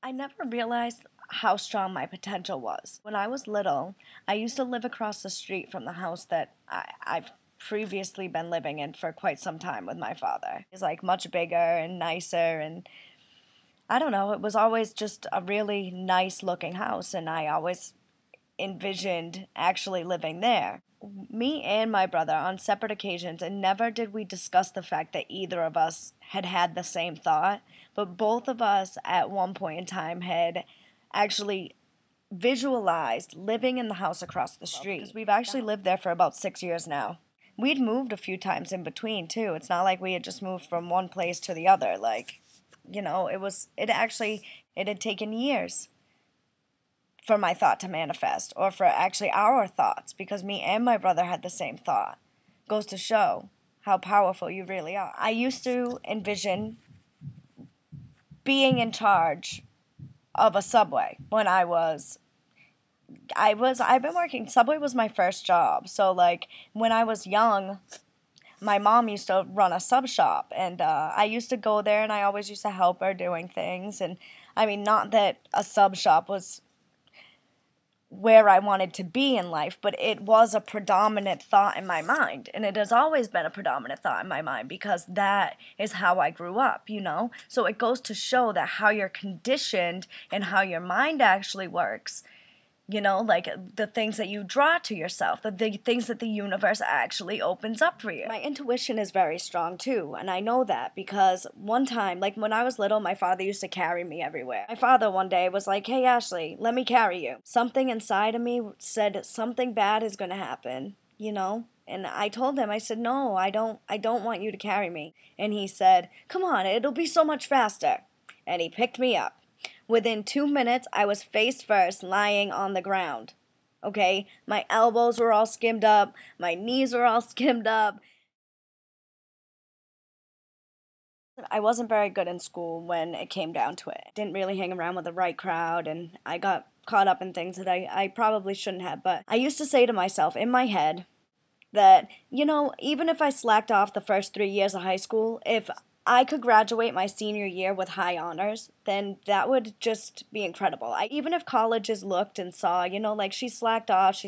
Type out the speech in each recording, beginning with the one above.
I never realized how strong my potential was. When I was little, I used to live across the street from the house that I've previously been living in for quite some time with my father. It's like much bigger and nicer, and I don't know, it was always just a really nice looking house, and I always envisioned actually living there. Me and my brother, on separate occasions, and never did we discuss the fact that either of us had had the same thought, but both of us at one point in time had actually visualized living in the house across the street. Because we've actually lived there for about 6 years now. We'd moved a few times in between too. It's not like we had just moved from one place to the other. Like, it had taken years for my thought to manifest, or for actually our thoughts, because me and my brother had the same thought. Goes to show how powerful you really are. I used to envision being in charge of a Subway when I've been working. Subway was my first job. So like when I was young, my mom used to run a sub shop, and I used to go there, and I always used to help her doing things. And I mean, not that a sub shop was where I wanted to be in life, but it was a predominant thought in my mind. And it has always been a predominant thought in my mind because that is how I grew up, you know? So it goes to show that how you're conditioned and how your mind actually works, you know, like the things that you draw to yourself, the things that the universe actually opens up for you. My intuition is very strong too, and I know that because one time, like when I was little, my father used to carry me everywhere. My father one day was like, "Hey Ashley, let me carry you." Something inside of me said something bad is going to happen, you know? And I told him, I said, "No, I don't want you to carry me." And he said, "Come on, it'll be so much faster." And he picked me up. Within 2 minutes, I was face first, lying on the ground. Okay? My elbows were all skimmed up. My knees were all skimmed up. I wasn't very good in school when it came down to it. Didn't really hang around with the right crowd, and I got caught up in things that I probably shouldn't have. But I used to say to myself in my head that, you know, even if I slacked off the first 3 years of high school, if I could graduate my senior year with high honors, then that would just be incredible. Even if colleges looked and saw, you know, like she slacked off,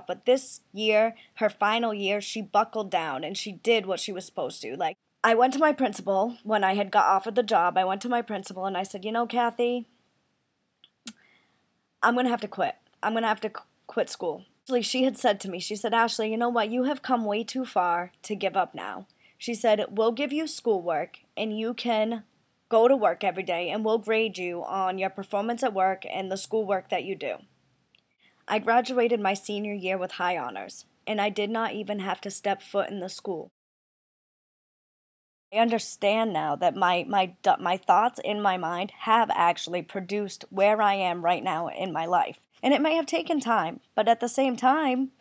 but this year, her final year, she buckled down and she did what she was supposed to. Like, I went to my principal when I had got offered the job. I went to my principal and I said, "You know, Kathy, I'm going to have to quit. I'm going to have to quit school." Actually, she had said to me, she said, "Ashley, you know what? You have come way too far to give up now." She said, "We'll give you schoolwork, and you can go to work every day, and we'll grade you on your performance at work and the schoolwork that you do." I graduated my senior year with high honors, and I did not even have to step foot in the school. I understand now that my thoughts in my mind have actually produced where I am right now in my life. And it may have taken time, but at the same time,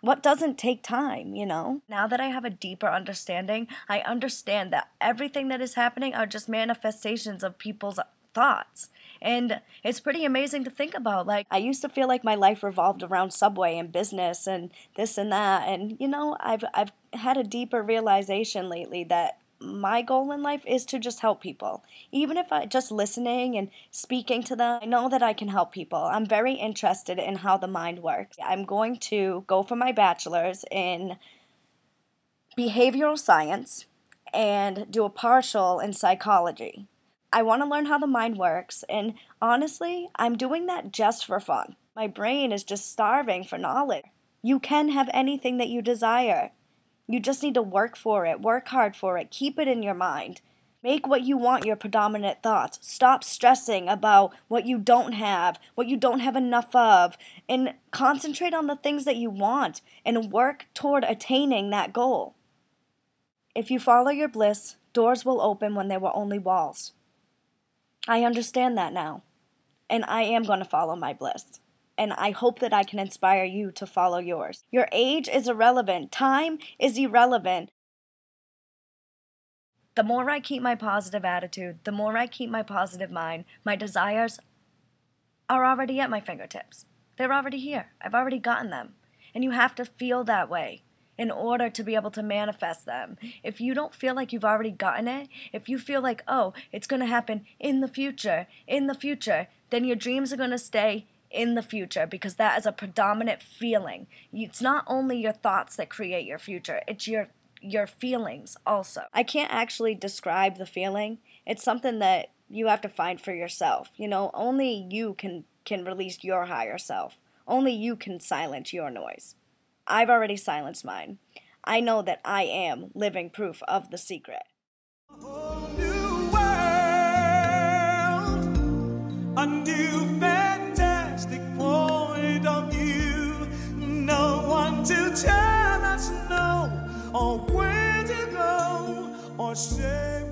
what doesn't take time, you know? Now that I have a deeper understanding, I understand that everything that is happening are just manifestations of people's thoughts. And it's pretty amazing to think about. Like, I used to feel like my life revolved around Subway and business and this and that. And, you know, I've had a deeper realization lately that my goal in life is to just help people. Even if I just listening and speaking to them, I know that I can help people. I'm very interested in how the mind works. I'm going to go for my bachelor's in behavioral science and do a partial in psychology. I want to learn how the mind works, and honestly, I'm doing that just for fun. My brain is just starving for knowledge. You can have anything that you desire. You just need to work for it, work hard for it, keep it in your mind. Make what you want your predominant thoughts. Stop stressing about what you don't have enough of, and concentrate on the things that you want and work toward attaining that goal. If you follow your bliss, doors will open when there were only walls. I understand that now, and I am going to follow my bliss. And I hope that I can inspire you to follow yours. Your age is irrelevant. Time is irrelevant. The more I keep my positive attitude, the more I keep my positive mind, my desires are already at my fingertips. They're already here. I've already gotten them. And you have to feel that way. in order to be able to manifest them. If you don't feel like you've already gotten it, if you feel like, oh, it's going to happen in the future, then your dreams are going to stay in the future, because that is a predominant feeling. It's not only your thoughts that create your future, it's your feelings also. I can't actually describe the feeling. It's something that you have to find for yourself. You know, only you can release your higher self. Only you can silence your noise. I've already silenced mine. I know that I am living proof of the secret. A whole new world, a new fantastic point of view. No one to tell us no, or where to go, or say